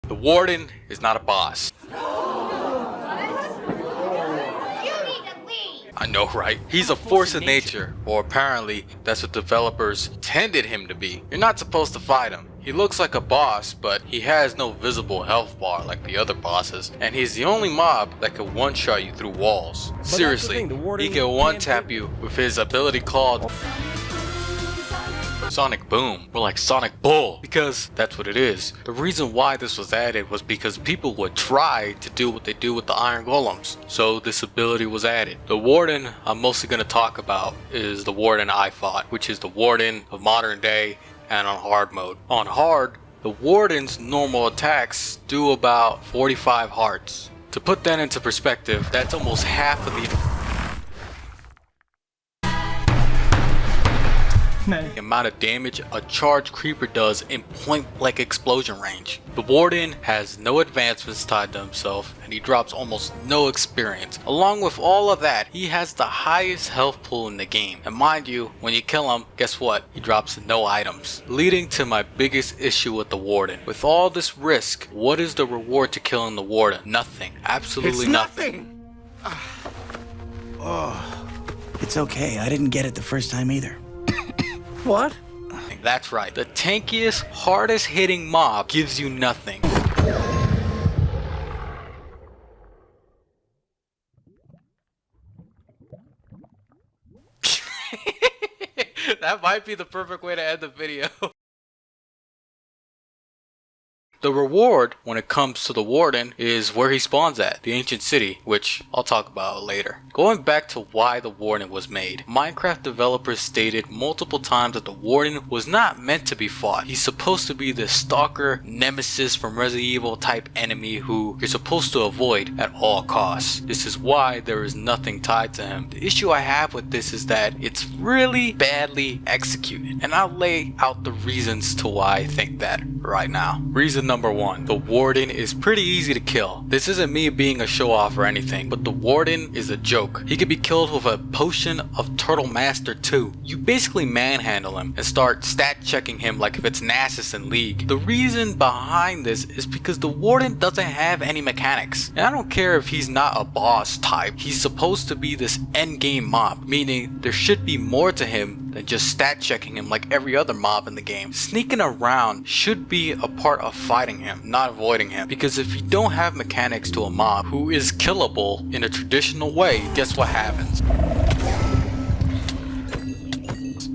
The Warden is not a boss. I know, right? He's a force of nature, or apparently that's what developers intended him to be. You're not supposed to fight him. He looks like a boss, but he has no visible health bar like the other bosses, and he's the only mob that can one-shot you through walls. Seriously, he can one-tap you with his ability called Sonic Boom, or like Sonic Bull, because that's what it is. The reason why this was added was because people would try to do what they do with the Iron Golems, so this ability was added. The Warden I'm mostly going to talk about is the Warden I fought, which is the Warden of modern day and on hard mode. On hard, the Warden's normal attacks do about 45 hearts. To put that into perspective, that's almost half of the amount of damage a charged creeper does in point blank explosion range. The Warden has no advancements tied to himself, and he drops almost no experience. Along with all of that, he has the highest health pool in the game, and mind you, when you kill him, guess what? He drops no items, leading to my biggest issue with the Warden. With all this risk, what is the reward to killing the Warden? Nothing. Absolutely nothing. Oh, it's okay. I didn't get it the first time either. What? That's right. The tankiest, hardest hitting mob gives you nothing. That might be the perfect way to end the video. The reward, when it comes to the Warden, is where he spawns at, the ancient city, which I'll talk about later. Going back to why the Warden was made, Minecraft developers stated multiple times that the Warden was not meant to be fought. He's supposed to be the stalker, nemesis from Resident Evil type enemy who you're supposed to avoid at all costs. This is why there is nothing tied to him. The issue I have with this is that it's really badly executed, and I'll lay out the reasons to why I think that right now. Reason number one, the Warden is pretty easy to kill. This isn't me being a show off or anything, but the Warden is a joke. He can be killed with a potion of Turtle Master 2. You basically manhandle him and start stat checking him like if it's Nasus in League. The reason behind this is because the Warden doesn't have any mechanics. And I don't care if he's not a boss type, he's supposed to be this endgame mob, meaning there should be more to him than just stat checking him like every other mob in the game. Sneaking around should be a part of fighting him, not avoiding him, because if you don't have mechanics to a mob who is killable in a traditional way, guess what happens?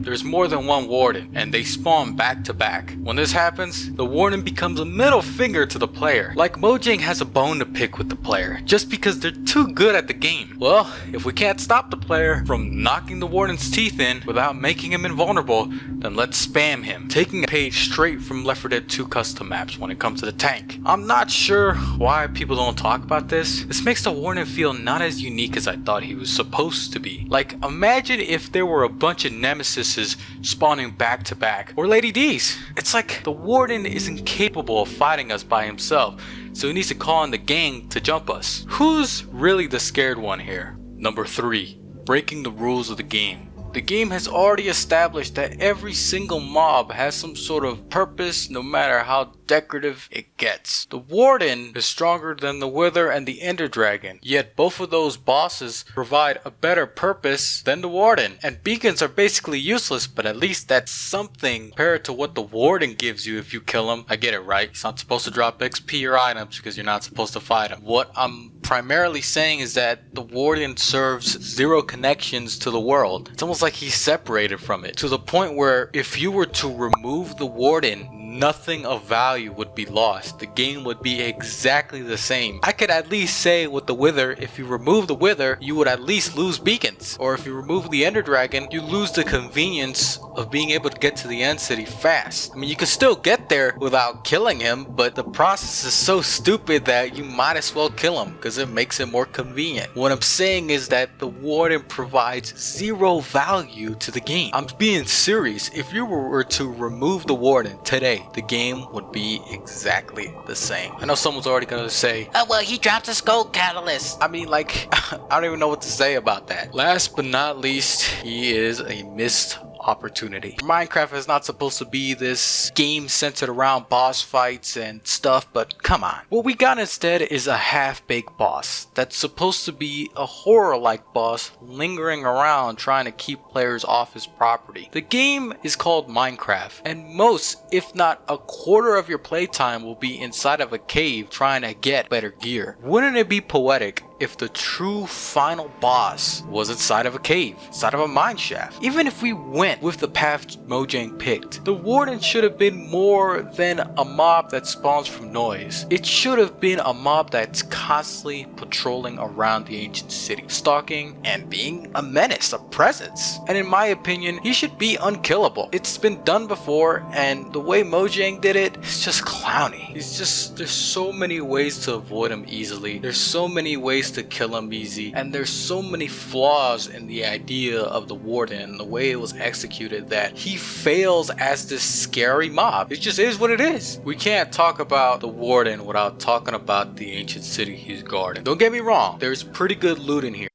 There's more than one Warden, and they spawn back to back. When this happens, the Warden becomes a middle finger to the player. Like Mojang has a bone to pick with the player, just because they're too good at the game. Well, if we can't stop the player from knocking the Warden's teeth in without making him invulnerable, then let's spam him, taking a page straight from Left 4 Dead 2 custom maps when it comes to the tank. I'm not sure why people don't talk about this. This makes the Warden feel not as unique as I thought he was supposed to be. Like, imagine if there were a bunch of nemesis spawning back to back, or Lady D's. It's like the Warden is incapable of fighting us by himself, so he needs to call in the gang to jump us. Who's really the scared one here? Number 3, breaking the rules of the game. The game has already established that every single mob has some sort of purpose, no matter how decorative it gets. The Warden is stronger than the Wither and the Ender Dragon, yet both of those bosses provide a better purpose than the Warden. And beacons are basically useless, but at least that's something compared to what the Warden gives you if you kill him. I get it, right? He's not supposed to drop XP or items because you're not supposed to fight him. What I'm primarily saying is that the Warden serves zero connections to the world. It's almost like he's separated from it, to the point where if you were to remove the Warden, nothing of value would be lost. The game would be exactly the same. I could at least say with the Wither, if you remove the Wither, you would at least lose beacons. Or if you remove the Ender Dragon, you lose the convenience of being able to get to the end city fast. I mean, you can still get there without killing him, but the process is so stupid that you might as well kill him because it makes it more convenient. What I'm saying is that the Warden provides zero value to the game. I'm being serious. If you were to remove the Warden today, the game would be exactly the same. I know someone's already gonna say, oh well, he dropped a skull catalyst. I mean, like, I don't even know what to say about that. Last but not least, he is a missed opportunity. Minecraft is not supposed to be this game centered around boss fights and stuff, but come on. What we got instead is a half-baked boss that's supposed to be a horror-like boss lingering around trying to keep players off his property. The game is called Minecraft, and most, if not a quarter of your playtime will be inside of a cave trying to get better gear. Wouldn't it be poetic if the true final boss was inside of a cave, inside of a mine shaft? Even if we went with the path Mojang picked, the Warden should have been more than a mob that spawns from noise. It should have been a mob that's constantly patrolling around the ancient city, stalking and being a menace, a presence. And in my opinion, he should be unkillable. It's been done before, and the way Mojang did it, it's just clowny. There's so many ways to avoid him easily. There's so many ways to kill him easy, and there's so many flaws in the idea of the Warden and the way it was executed that he fails as this scary mob. It just is what it is. We can't talk about the Warden without talking about the ancient city he's guarding. Don't get me wrong, there's pretty good loot in here.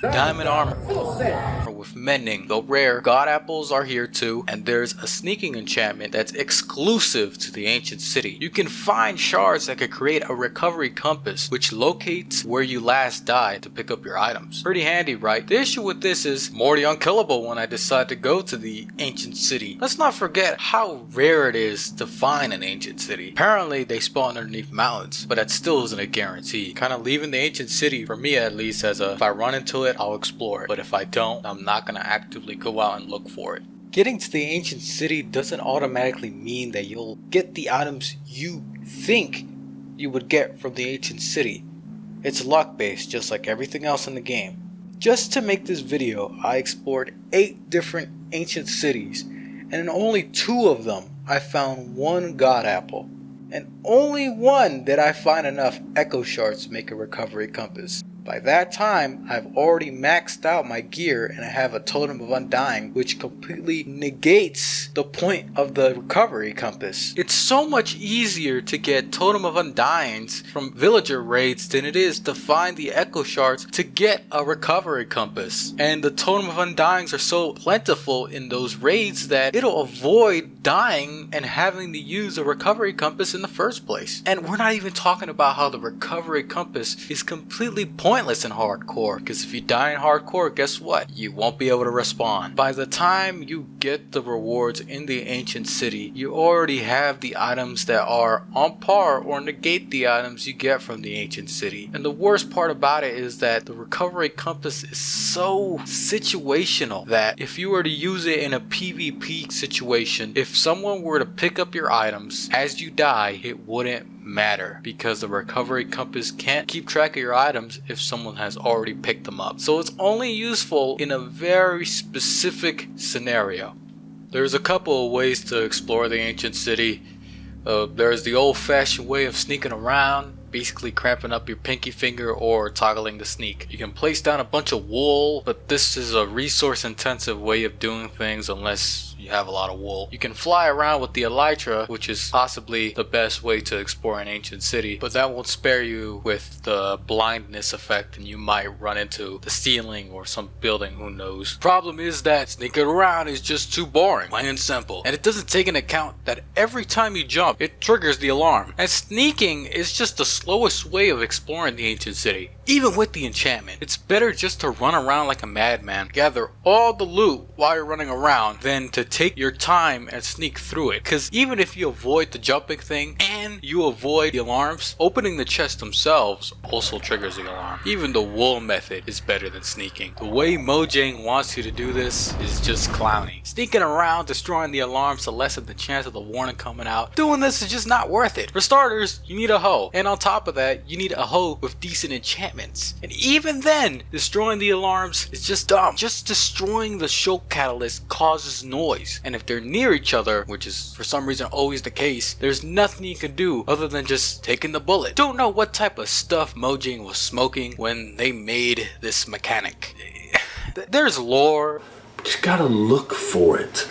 Diamond armor with mending, though rare. God apples are here too, and there's a sneaking enchantment that's exclusive to the ancient city. You can find shards that could create a recovery compass which locates where you last died to pick up your items. Pretty handy, right? The issue with this is I'm already unkillable when I decide to go to the ancient city. Let's not forget how rare it is to find an ancient city. Apparently they spawn underneath mountains, but that still isn't a guarantee. Kind of leaving the ancient city, for me at least, as if I run into it, I'll explore it, but if I don't, I'm not gonna actively go out and look for it. Getting to the ancient city doesn't automatically mean that you'll get the items you think you would get from the ancient city. It's luck based, just like everything else in the game. Just to make this video, I explored 8 different ancient cities, and in only 2 of them I found 1 god apple, and only 1 did I find enough echo shards to make a recovery compass. By that time, I've already maxed out my gear and I have a totem of undying, which completely negates the point of the recovery compass. It's so much easier to get totem of undyings from villager raids than it is to find the echo shards to get a recovery compass. And the totem of undyings are so plentiful in those raids that it'll avoid dying and having to use a recovery compass in the first place. And we're not even talking about how the recovery compass is completely pointless in hardcore, because if you die in hardcore, guess what? You won't be able to respawn. By the time you get the rewards in the ancient city, you already have the items that are on par or negate the items you get from the ancient city. And the worst part about it is that the recovery compass is so situational that if you were to use it in a PvP situation, if someone were to pick up your items as you die, it wouldn't matter, because the recovery compass can't keep track of your items if someone has already picked them up. So it's only useful in a very specific scenario. There's a couple of ways to explore the ancient city. There's the old-fashioned way of sneaking around, basically cramping up your pinky finger or toggling the sneak. You can place down a bunch of wool, but this is a resource intensive way of doing things unless you have a lot of wool. You can fly around with the elytra, which is possibly the best way to explore an ancient city, but that won't spare you with the blindness effect and you might run into the ceiling or some building, who knows. Problem is that sneaking around is just too boring, plain and simple, and it doesn't take into account that every time you jump it triggers the alarm, and sneaking is just the slowest way of exploring the ancient city. Even with the enchantment, it's better just to run around like a madman, gather all the loot while you're running around, than to take your time and sneak through it. Because even if you avoid the jumping thing and you avoid the alarms, opening the chests themselves also triggers the alarm. Even the wool method is better than sneaking. The way Mojang wants you to do this is just clowny. Sneaking around, destroying the alarms to lessen the chance of the warning coming out. Doing this is just not worth it. For starters, you need a hoe, and on top of that, you need a hoe with decent enchantments. And even then, destroying the alarms is just dumb. Just destroying the Shulk catalyst causes noise, and if they're near each other, which is for some reason always the case, there's nothing you can do other than just taking the bullet. Don't know what type of stuff Mojang was smoking when they made this mechanic. There's lore. Just gotta look for it.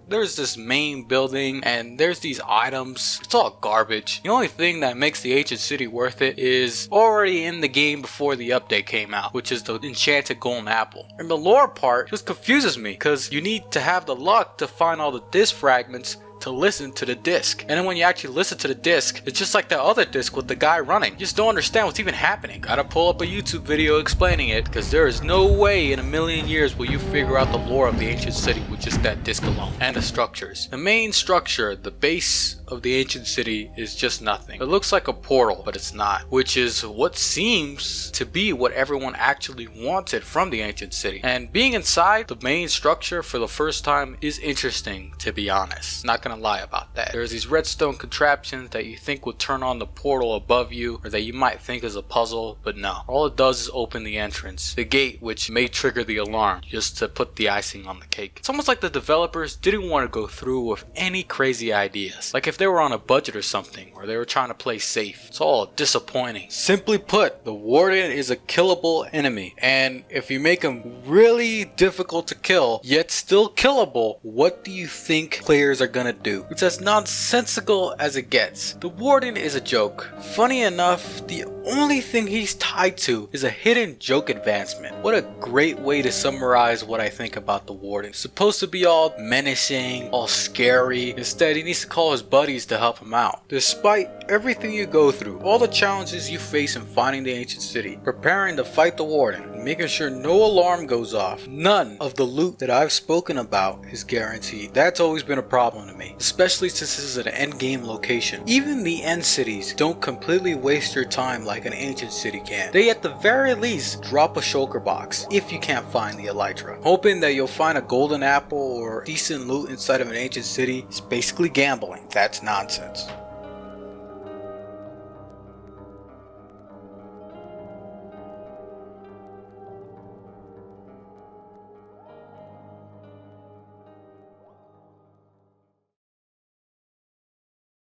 There's this main building and there's these items. It's all garbage. The only thing that makes the ancient city worth it is already in the game before the update came out, which is the enchanted golden apple. And the lore part just confuses me because you need to have the luck to find all the disc fragments to listen to the disc. And then when you actually listen to the disc, it's just like the other disc with the guy running. You just don't understand what's even happening. Gotta pull up a YouTube video explaining it, because there is no way in a million years will you figure out the lore of the ancient city with just that disc alone. And the structures. The main structure, the base of the ancient city, is just nothing. It looks like a portal, but it's not, which is what seems to be what everyone actually wanted from the ancient city. And being inside the main structure for the first time is interesting, to be honest. Not gonna lie about that. There's these redstone contraptions that you think would turn on the portal above you, or that you might think is a puzzle, but no. All it does is open the entrance, the gate, which may trigger the alarm just to put the icing on the cake. It's almost like the developers didn't want to go through with any crazy ideas. Like if they were on a budget or something, or they were trying to play safe. It's all disappointing. Simply put, the Warden is a killable enemy, and if you make him really difficult to kill, yet still killable, what do you think players are gonna do? It's as nonsensical as it gets. The Warden is a joke. Funny enough, the only thing he's tied to is a hidden joke advancement. What a great way to summarize what I think about the Warden. He's supposed to be all menacing, all scary. Instead, he needs to call his buddies to help him out. Despite everything you go through, all the challenges you face in finding the ancient city, preparing to fight the Warden, making sure no alarm goes off, none of the loot that I've spoken about is guaranteed. That's always been a problem to me, especially since this is an end game location. Even the end cities don't completely waste your time like an ancient city can. They at the very least drop a shulker box if you can't find the elytra. Hoping that you'll find a golden apple or decent loot inside of an ancient city is basically gambling. That's nonsense.